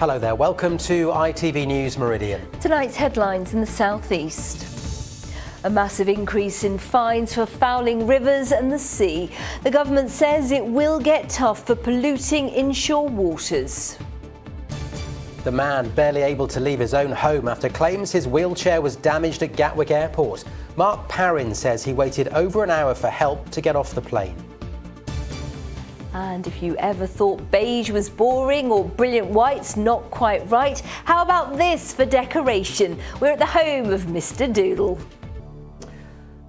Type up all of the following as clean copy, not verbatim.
Hello there, welcome to ITV News Meridian. Tonight's headlines in the southeast. A massive increase in fines for fouling rivers and the sea. The government says it will get tough for polluting inshore waters. The man barely able to leave his own home after claims his wheelchair was damaged at Gatwick Airport. Mark Parrin says he waited over an hour for help to get off the plane. And if you ever thought beige was boring or brilliant white's not quite right, how about this for decoration? We're at the home of Mr. Doodle.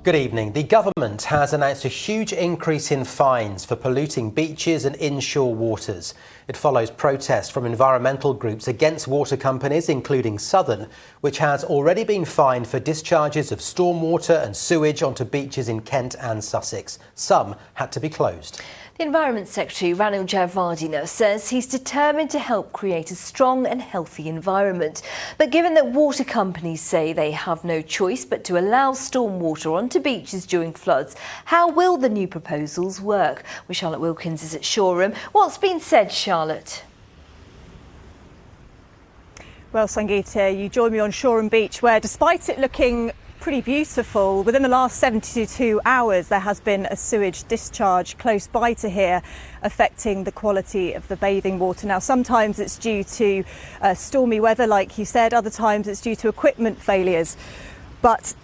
Good evening. The government has announced a huge increase in fines for polluting beaches and inshore waters. It follows protests from environmental groups against water companies, including Southern, which has already been fined for discharges of stormwater and sewage onto beaches in Kent and Sussex. Some had to be closed. The Environment Secretary, Ranil Javadina, says he's determined to help create a strong and healthy environment. But given that water companies say they have no choice but to allow stormwater onto beaches during floods, how will the new proposals work? Well, Charlotte Wilkins is at Shoreham. What's been said, Charlotte? Well, Sangeeta, you join me on Shoreham Beach, where despite it looking pretty beautiful, within the last 72 hours there has been a sewage discharge close by to here affecting the quality of the bathing water. Now sometimes it's due to stormy weather, like you said, other times it's due to equipment failures, but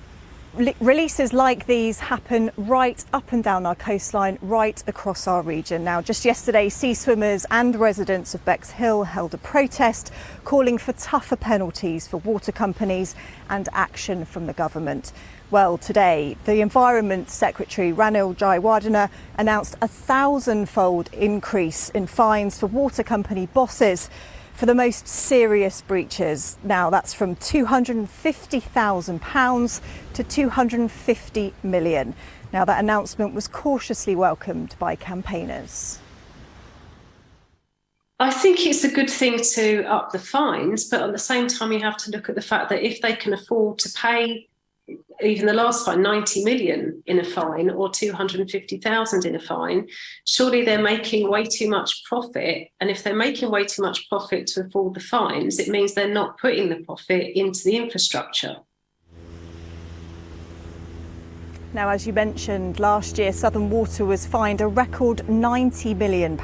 releases like these happen right up and down our coastline, right across our region. Now, just yesterday, sea swimmers and residents of Bexhill held a protest calling for tougher penalties for water companies and action from the government. Well, today, the Environment Secretary, Ranil Javadina, announced a 1,000-fold increase in fines for water company bosses for the most serious breaches. Now that's from £250,000 to £250 million. Now that announcement was cautiously welcomed by campaigners. I think it's a good thing to up the fines, but at the same time you have to look at the fact that if they can afford to pay even the last fine, 90 million in a fine or 250,000 in a fine, surely they're making way too much profit. And if they're making way too much profit to afford the fines, it means they're not putting the profit into the infrastructure. Now, as you mentioned, last year Southern Water was fined a record £90 million.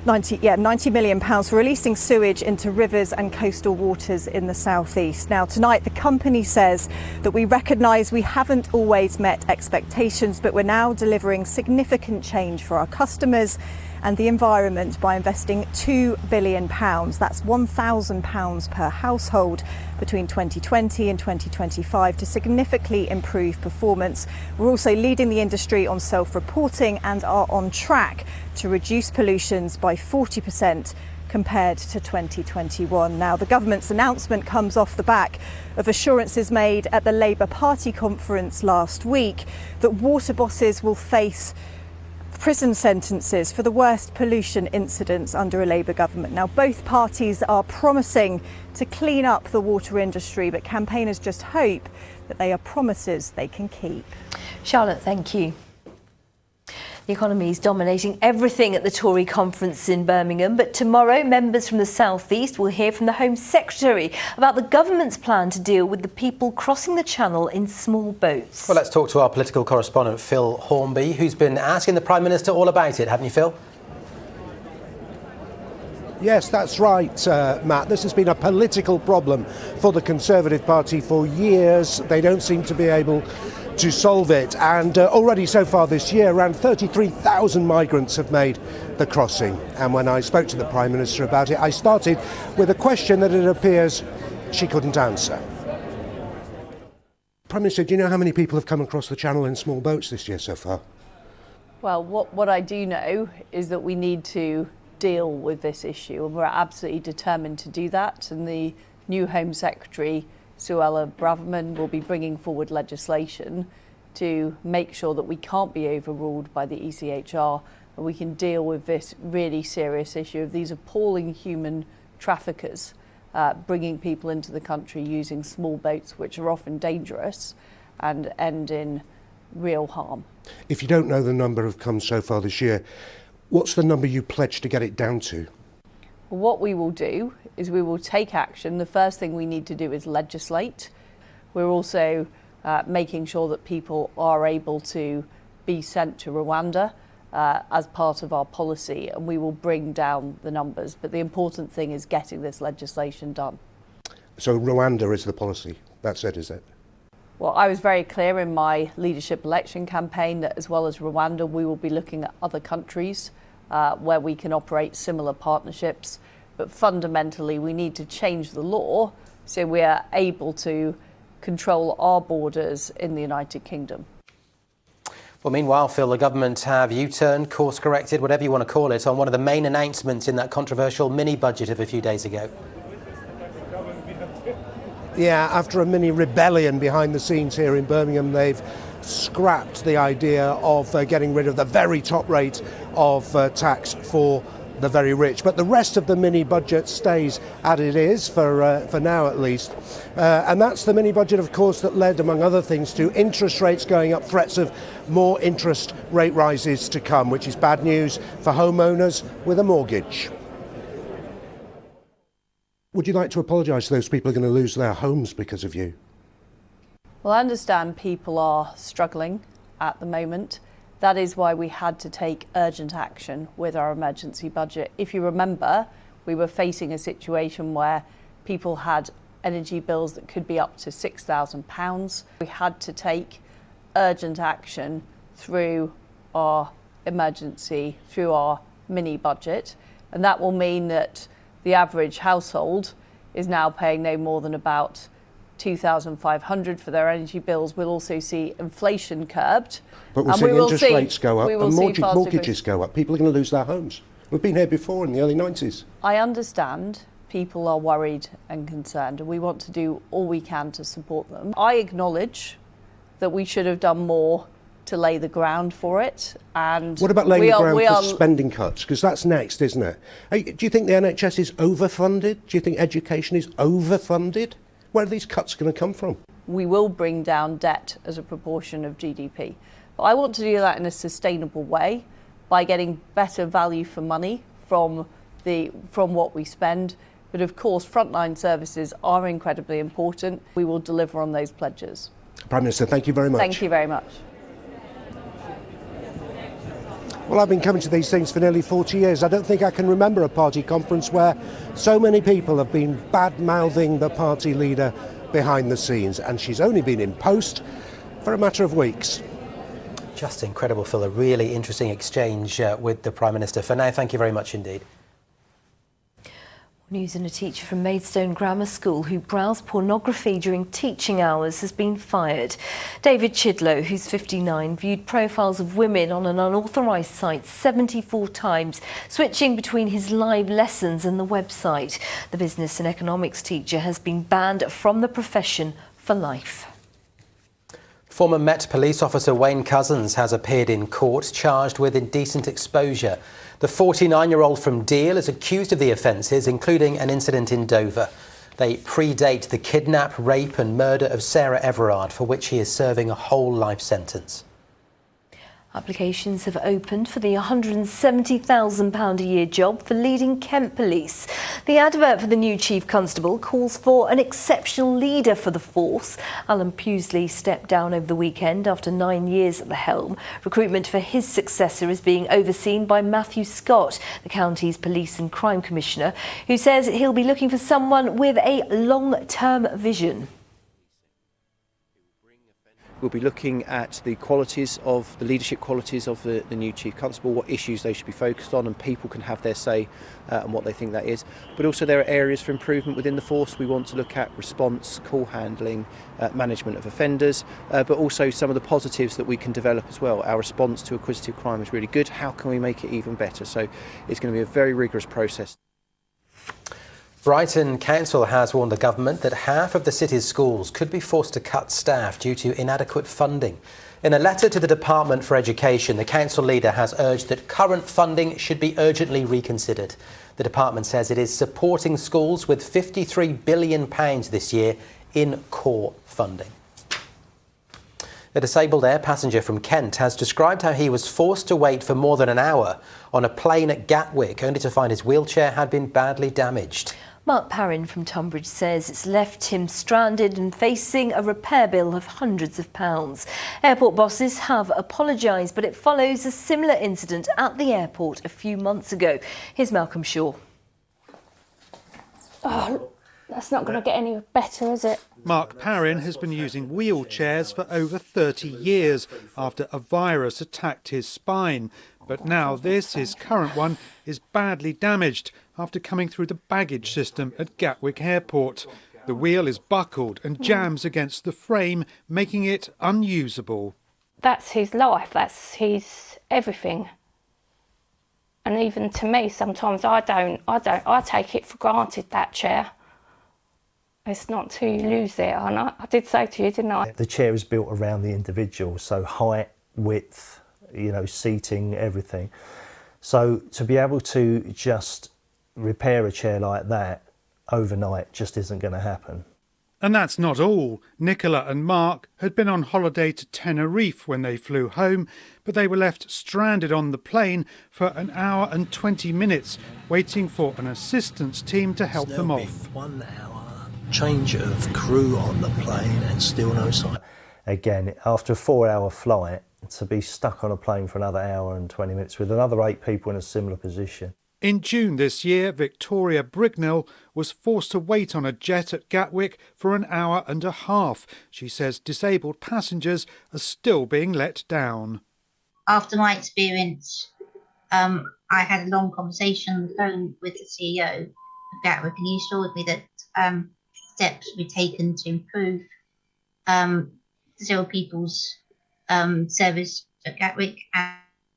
£90 million for releasing sewage into rivers and coastal waters in the southeast. Now, tonight the company says that we recognise we haven't always met expectations, but we're now delivering significant change for our customers and the environment by investing £2 billion. That's £1,000 per household between 2020 and 2025 to significantly improve performance. We're also leading the industry on self-reporting and are on track to reduce pollutions by 40% compared to 2021. Now, the government's announcement comes off the back of assurances made at the Labour Party conference last week that water bosses will face prison sentences for the worst pollution incidents under a Labour government. Now, both parties are promising to clean up the water industry, but campaigners just hope that they are promises they can keep. Charlotte, thank you. The economy is dominating everything at the Tory conference in Birmingham, but tomorrow members from the South East will hear from the Home Secretary about the government's plan to deal with the people crossing the Channel in small boats. Well, let's talk to our political correspondent Phil Hornby, who's been asking the Prime Minister all about it, haven't you, Phil? Yes, that's right, Matt. This has been a political problem for the Conservative Party for years. They don't seem to be able to solve it, and already so far this year around 33,000 migrants have made the crossing. And when I spoke to the Prime Minister about it, I started with a question that it appears she couldn't answer. Prime Minister, do you know how many people have come across the Channel in small boats this year so far? Well, what I do know is that we need to deal with this issue, and we're absolutely determined to do that, and the new Home Secretary, Suella Braverman, will be bringing forward legislation to make sure that we can't be overruled by the ECHR and we can deal with this really serious issue of these appalling human traffickers bringing people into the country using small boats, which are often dangerous and end in real harm. If you don't know the number have come so far this year, what's the number you pledged to get it down to? What we will do is we will take action. The first thing we need to do is legislate. We're also making sure that people are able to be sent to Rwanda as part of our policy, and we will bring down the numbers. But the important thing is getting this legislation done. So Rwanda is the policy, that's it, is it? Well, I was very clear in my leadership election campaign that as well as Rwanda, we will be looking at other countries where we can operate similar partnerships. But fundamentally, we need to change the law so we are able to control our borders in the United Kingdom. Well, meanwhile, Phil, the government have U-turned, course-corrected, whatever you want to call it, on one of the main announcements in that controversial mini-budget of a few days ago. Yeah, after a mini rebellion behind the scenes here in Birmingham, they've scrapped the idea of getting rid of the very top rate of tax for the very rich. But the rest of the mini budget stays as it is for now at least. And that's the mini budget, of course, that led, among other things, to interest rates going up, threats of more interest rate rises to come, which is bad news for homeowners with a mortgage. Would you like to apologise to those people who are going to lose their homes because of you? Well, I understand people are struggling at the moment. That is why we had to take urgent action with our emergency budget. If you remember, we were facing a situation where people had energy bills that could be up to £6,000. We had to take urgent action through our through our mini budget. And that will mean that the average household is now paying no more than about £2,500 for their energy bills. We'll also see inflation curbed. But we're seeing interest rates go up and mortgages go up. People are going to lose their homes. We've been here before in the early 90s. I understand people are worried and concerned, and we want to do all we can to support them. I acknowledge that we should have done more to lay the ground for it. And what about laying the ground for spending cuts? Because that's next, isn't it? Do you think the NHS is overfunded? Do you think education is overfunded? Where are these cuts going to come from? We will bring down debt as a proportion of GDP. But I want to do that in a sustainable way by getting better value for money from what we spend. But of course, frontline services are incredibly important. We will deliver on those pledges. Prime Minister, thank you very much. Thank you very much. Well, I've been coming to these things for nearly 40 years. I don't think I can remember a party conference where so many people have been bad-mouthing the party leader behind the scenes, and she's only been in post for a matter of weeks. Just incredible, Phil. A really interesting exchange with the Prime Minister. For now, thank you very much indeed. News: and a teacher from Maidstone Grammar School who browsed pornography during teaching hours has been fired. David Chidlow, who's 59, viewed profiles of women on an unauthorised site 74 times, switching between his live lessons and the website. The business and economics teacher has been banned from the profession for life. Former Met police officer Wayne Couzens has appeared in court, charged with indecent exposure. The 49-year-old from Deal is accused of the offences, including an incident in Dover. They predate the kidnap, rape and murder of Sarah Everard, for which he is serving a whole life sentence. Applications have opened for the £170,000 a year job for leading Kent Police. The advert for the new Chief Constable calls for an exceptional leader for the force. Alan Pewsley stepped down over the weekend after 9 years at the helm. Recruitment for his successor is being overseen by Matthew Scott, the county's Police and Crime Commissioner, who says he'll be looking for someone with a long-term vision. We'll be looking at the qualities of the leadership qualities of the new Chief Constable, what issues they should be focused on, and people can have their say and what they think that is. But also there are areas for improvement within the force. We want to look at response, call handling, management of offenders, but also some of the positives that we can develop as well. Our response to acquisitive crime is really good. How can we make it even better? So it's going to be a very rigorous process. Brighton Council has warned the government that half of the city's schools could be forced to cut staff due to inadequate funding. In a letter to the Department for Education, the council leader has urged that current funding should be urgently reconsidered. The department says it is supporting schools with £53 billion this year in core funding. A disabled air passenger from Kent has described how he was forced to wait for more than an hour on a plane at Gatwick, only to find his wheelchair had been badly damaged. Mark Parrin from Tunbridge says it's left him stranded and facing a repair bill of hundreds of pounds. Airport bosses have apologised, but it follows a similar incident at the airport a few months ago. Here's Malcolm Shaw. Oh, that's not going to get any better, is it? Mark Parrin has been using wheelchairs for over 30 years after a virus attacked his spine. But now this, his current one, is badly damaged after coming through the baggage system at Gatwick Airport. The wheel is buckled and jams against the frame, making it unusable. That's his life, that's his everything. And even to me, sometimes I take it for granted, that chair. It's not till you lose it, and I did say to you, didn't I? The chair is built around the individual, so height, width, seating, everything. So to be able to just repair a chair like that overnight just isn't going to happen. And that's not all. Nicola and Mark had been on holiday to Tenerife when they flew home, but they were left stranded on the plane for an hour and 20 minutes, waiting for an assistance team to help them off. 1 hour change of crew on the plane and still no sign. Again, after a 4-hour flight, to be stuck on a plane for another hour and 20 minutes with another 8 people in a similar position. In June this year, Victoria Brignell was forced to wait on a jet at Gatwick for an hour and a half. She says disabled passengers are still being let down. After my experience, I had a long conversation on the phone with the CEO of Gatwick, and he assured me that steps were taken to improve disabled people's service at Gatwick,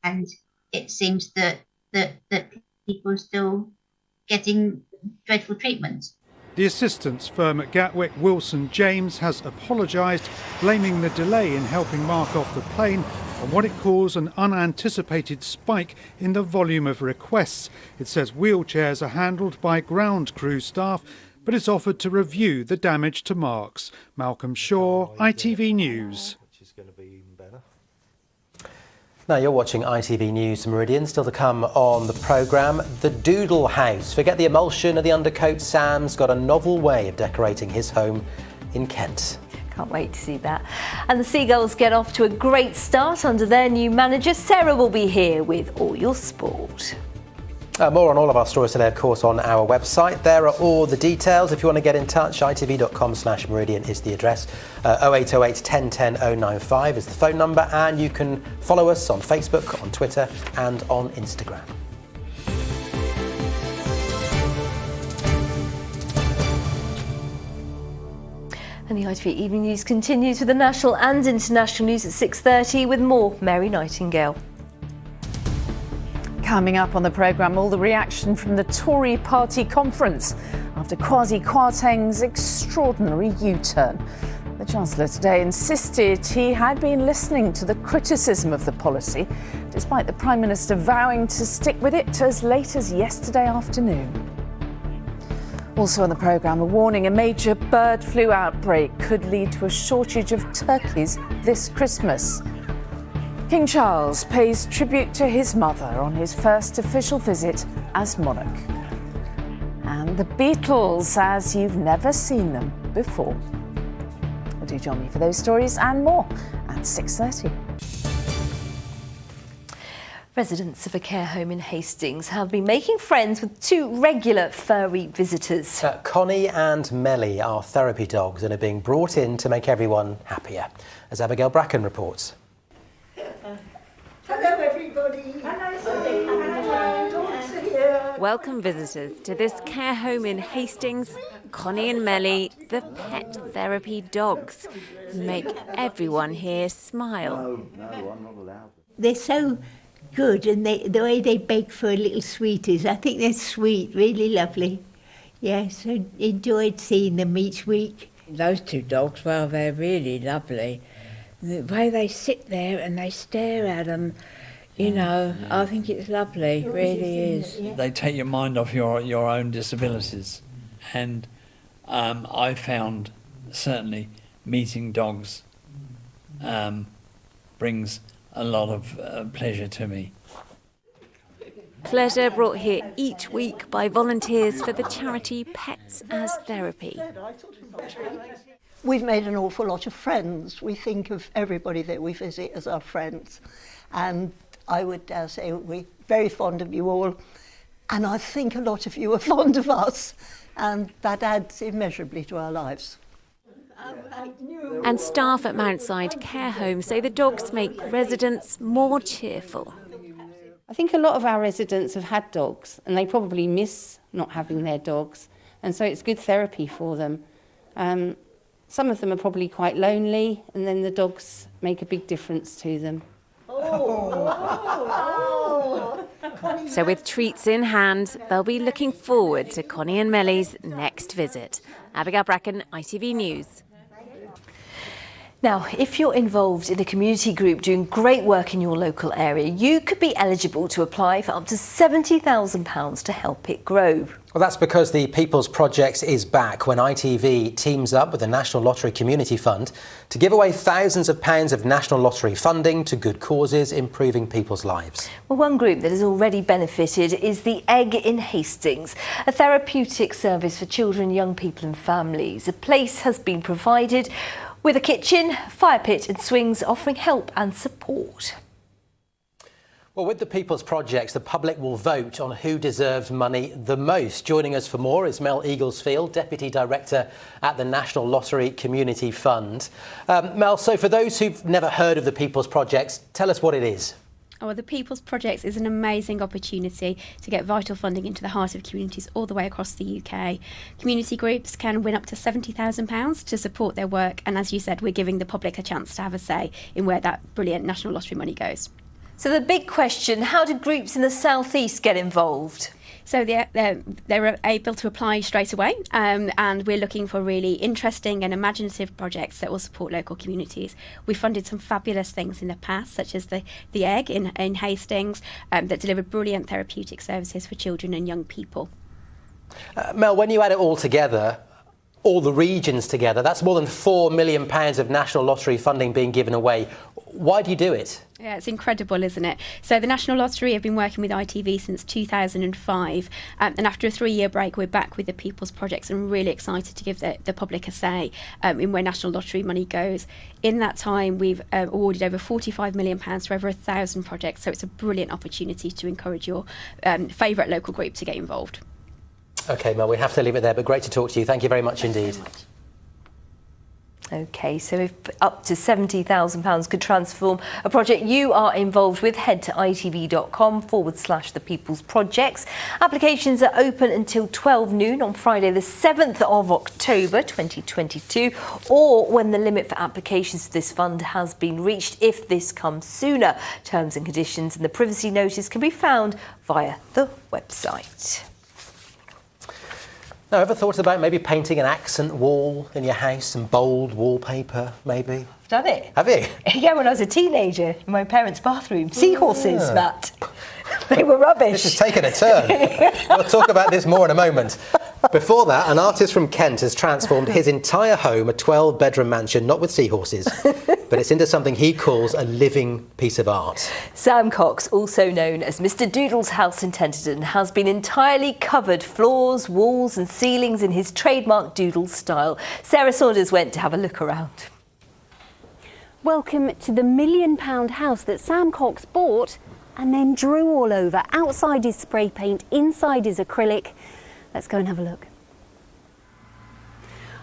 and it seems that people are still getting dreadful treatment. The assistance firm at Gatwick, Wilson James, has apologised, blaming the delay in helping Mark off the plane on what it calls an unanticipated spike in the volume of requests. It says wheelchairs are handled by ground crew staff, but it's offered to review the damage to Mark's. Malcolm Shaw, ITV News. Now you're watching ITV News Meridian. Still to come on the programme, the Doodle house. Forget the emulsion and the undercoat. Sam's got a novel way of decorating his home in Kent. Can't wait to see that. And the Seagulls get off to a great start under their new manager. Sarah will be here with all your sport. More on all of our stories today, of course, on our website. There are all the details. If you want to get in touch, itv.com/Meridian is the address. 0808 1010 095 is the phone number, and you can follow us on Facebook, on Twitter and on Instagram. And the ITV Evening News continues with the national and international news at 6:30 with more Mary Nightingale. Coming up on the programme, all the reaction from the Tory party conference after Kwasi Kwarteng's extraordinary U-turn. The Chancellor today insisted he had been listening to the criticism of the policy, despite the Prime Minister vowing to stick with it as late as yesterday afternoon. Also on the programme, a warning: a major bird flu outbreak could lead to a shortage of turkeys this Christmas. King Charles pays tribute to his mother on his first official visit as monarch. And the Beatles as you've never seen them before. Well, do join me for those stories and more at 6:30. Residents of a care home in Hastings have been making friends with 2 regular furry visitors. Connie and Melly are therapy dogs and are being brought in to make everyone happier, as Abigail Bracken reports. Hello everybody. Hello. Welcome visitors to this care home in Hastings. Connie and Melly, the pet therapy dogs, make everyone here smile. No, I'm not allowed. They're so good, and the way they beg for little sweeties, I think they're sweet, really lovely. Yes, I enjoyed seeing them each week. Those 2 dogs, well, they're really lovely. The way they sit there and they stare at them, I think it's lovely, it really is. They take your mind off your own disabilities, and I found certainly meeting dogs brings a lot of pleasure to me. Pleasure brought here each week by volunteers for the charity Pets as Therapy. We've made an awful lot of friends. We think of everybody that we visit as our friends. And I would dare say we're very fond of you all. And I think a lot of you are fond of us. And that adds immeasurably to our lives. And staff at Mountside Care Home say the dogs make residents more cheerful. I think a lot of our residents have had dogs and they probably miss not having their dogs, and so it's good therapy for them. Some of them are probably quite lonely, and then the dogs make a big difference to them. So with treats in hand, they'll be looking forward to Connie and Mellie's next visit. Abigail Bracken, ITV News. Now, if you're involved in a community group doing great work in your local area, you could be eligible to apply for up to £70,000 to help it grow. Well, that's because the People's Project is back when ITV teams up with the National Lottery Community Fund to give away thousands of pounds of National Lottery funding to good causes, improving people's lives. Well, one group that has already benefited is the Egg in Hastings, a therapeutic service for children, young people and families. A place has been provided with a kitchen, fire pit and swings, offering help and support. Well, with the People's Project, the public will vote on who deserves money the most. Joining us for more is Mel Eaglesfield, Deputy Director at the National Lottery Community Fund. Mel, so for those who've never heard of the People's Project, tell us what it is. Well, the People's Project is an amazing opportunity to get vital funding into the heart of communities all the way across the UK. Community groups can win up to £70,000 to support their work, and as you said, we're giving the public a chance to have a say in where that brilliant National Lottery money goes. So the big question, how do groups in the South East get involved? So they're able to apply straight away, and we're looking for really interesting and imaginative projects that will support local communities. We've funded some fabulous things in the past, such as the Egg in Hastings, that delivered brilliant therapeutic services for children and young people. Mel, when you add it all together, all the regions together, that's more than £4 million of National Lottery funding being given away. Why do you do it? Yeah, it's incredible, isn't it? So the National Lottery have been working with ITV since 2005, and after a 3-year break, we're back with the People's Projects and really excited to give the public a say in where National Lottery money goes. In that time, we've awarded over £45 million to over 1,000 projects, so it's a brilliant opportunity to encourage your favourite local group to get involved. OK, Mel, we have to leave it there, but great to talk to you. Thank you very much indeed. OK, so if up to £70,000 could transform a project you are involved with, head to itv.com/the People's Projects. Applications are open until 12 noon on Friday the 7th of October 2022, or when the limit for applications to this fund has been reached, if this comes sooner. Terms and conditions and the privacy notice can be found via the website. Now, ever thought about maybe painting an accent wall in your house, some bold wallpaper, maybe? I've done it. Have you? Yeah, when I was a teenager, in my parents' bathroom. Seahorses, Matt. They were rubbish. This is taking a turn. We'll talk about this more in a moment. Before that, an artist from Kent has transformed his entire home, a 12-bedroom mansion, not with seahorses, but it's into something he calls a living piece of art. Sam Cox, also known as Mr. Doodle's house in Tenterden, has been entirely covered floors, walls and ceilings in his trademark Doodle style. Sarah Saunders went to have a look around. Welcome to the £1 million house that Sam Cox bought and then drew all over. Outside is spray paint, inside is acrylic. Let's go and have a look.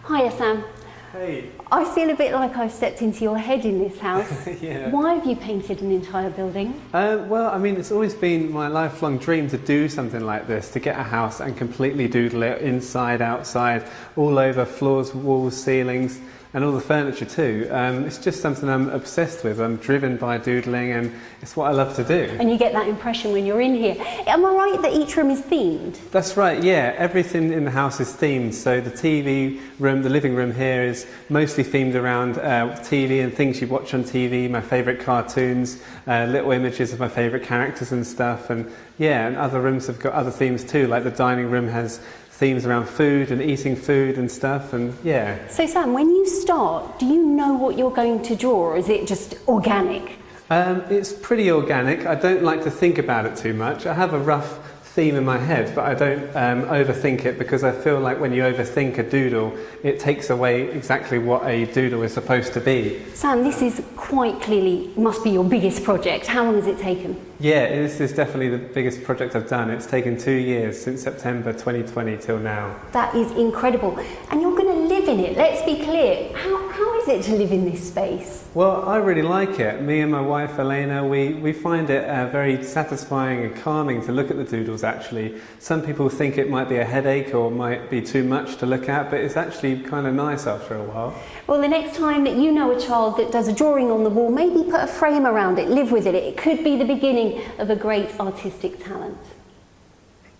Hiya, Sam. Hey. I feel a bit like I've stepped into your head in this house. Yeah. Why have you painted an entire building? Well, I mean, it's always been my lifelong dream to do something like this, to get a house and completely doodle it inside, outside, all over, floors, walls, ceilings, and all the furniture too. It's just something I'm obsessed with. I'm driven by doodling and it's what I love to do. And you get that impression when you're in here. Am I right that each room is themed? That's right, yeah. Everything in the house is themed. So the TV room, the living room here is mostly themed around TV and things you watch on TV, my favourite cartoons, little images of my favourite characters and stuff. And yeah, and other rooms have got other themes too, like the dining room has themes around food and eating food and stuff, and yeah. So Sam, when you start, do you know what you're going to draw, or is it just organic? It's pretty organic. I don't like to think about it too much. I have a rough theme in my head, but I don't overthink it, because I feel like when you overthink a doodle, it takes away exactly what a doodle is supposed to be. Sam, this is quite clearly, must be your biggest project. How long has it taken? Yeah, this is definitely the biggest project I've done. It's taken 2 years, since September 2020 till now. That is incredible. And you're going to live in it. Let's be clear. How is it to live in this space? Well, I really like it. Me and my wife Elena, we find it very satisfying and calming to look at the doodles, actually. Some people think it might be a headache or might be too much to look at, but it's actually kind of nice after a while. Well, the next time that you know a child that does a drawing on the wall, maybe put a frame around it, live with it. It could be the beginning of a great artistic talent.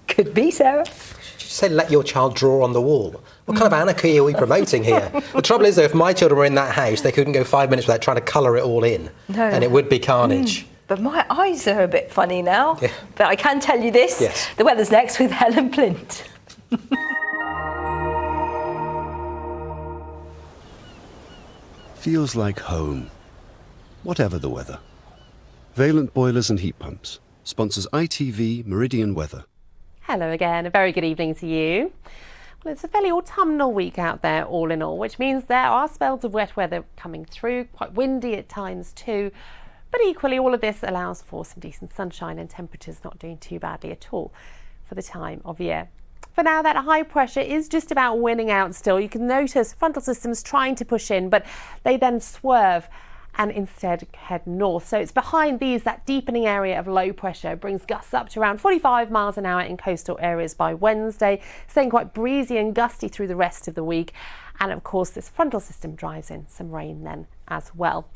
Could be, Sarah. Did you say let your child draw on the wall? What kind of anarchy are we promoting here? The trouble is, though, if my children were in that house, they couldn't go 5 minutes without trying to colour it all in. No. And it would be carnage. But my eyes are a bit funny now. Yeah. But I can tell you this. Yes. The weather's next with Helen Plint. Feels like home, whatever the weather. Valent Boilers and Heat Pumps sponsors ITV Meridian Weather. Hello again, a very good evening to you. Well, it's a fairly autumnal week out there all in all, which means there are spells of wet weather coming through, quite windy at times too. But equally, all of this allows for some decent sunshine and temperatures not doing too badly at all for the time of year. For now, that high pressure is just about winning out still. You can notice frontal systems trying to push in, but they then swerve and instead head north. So it's behind these, that deepening area of low pressure brings gusts up to around 45 miles an hour in coastal areas by Wednesday, staying quite breezy and gusty through the rest of the week. And of course, this frontal system drives in some rain then as well.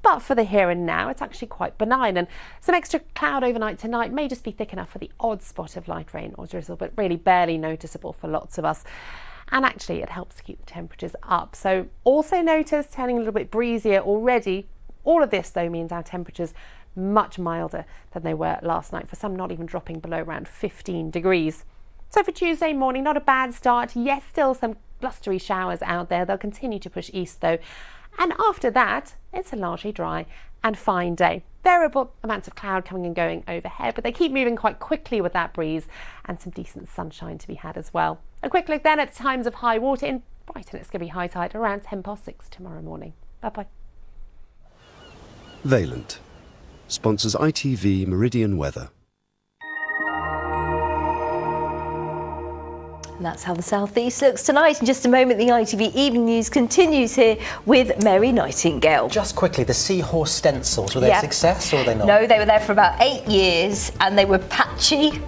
But for the here and now, it's actually quite benign, and some extra cloud overnight tonight may just be thick enough for the odd spot of light rain or drizzle, but really barely noticeable for lots of us. And actually, it helps to keep the temperatures up. So also notice turning a little bit breezier already. All of this, though, means our temperatures much milder than they were last night, for some not even dropping below around 15 degrees. So for Tuesday morning, not a bad start. Yes, still some blustery showers out there. They'll continue to push east, though. And after that, it's a largely dry and fine day. Variable amounts of cloud coming and going overhead, but they keep moving quite quickly with that breeze, and some decent sunshine to be had as well. A quick look then at times of high water in Brighton. It's going to be high tide around 6:10 tomorrow morning. Bye-bye. Valent sponsors ITV Meridian Weather. And that's how the southeast looks tonight. In just a moment, the ITV Evening News continues here with Mary Nightingale. Just quickly, the seahorse stencils, were they a success or were they not? No, they were there for about 8 years and they were patchy,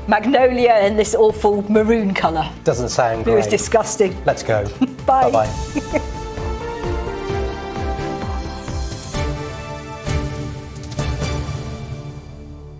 magnolia and this awful maroon colour. Doesn't sound great. It was disgusting. Let's go. Bye. Bye-bye.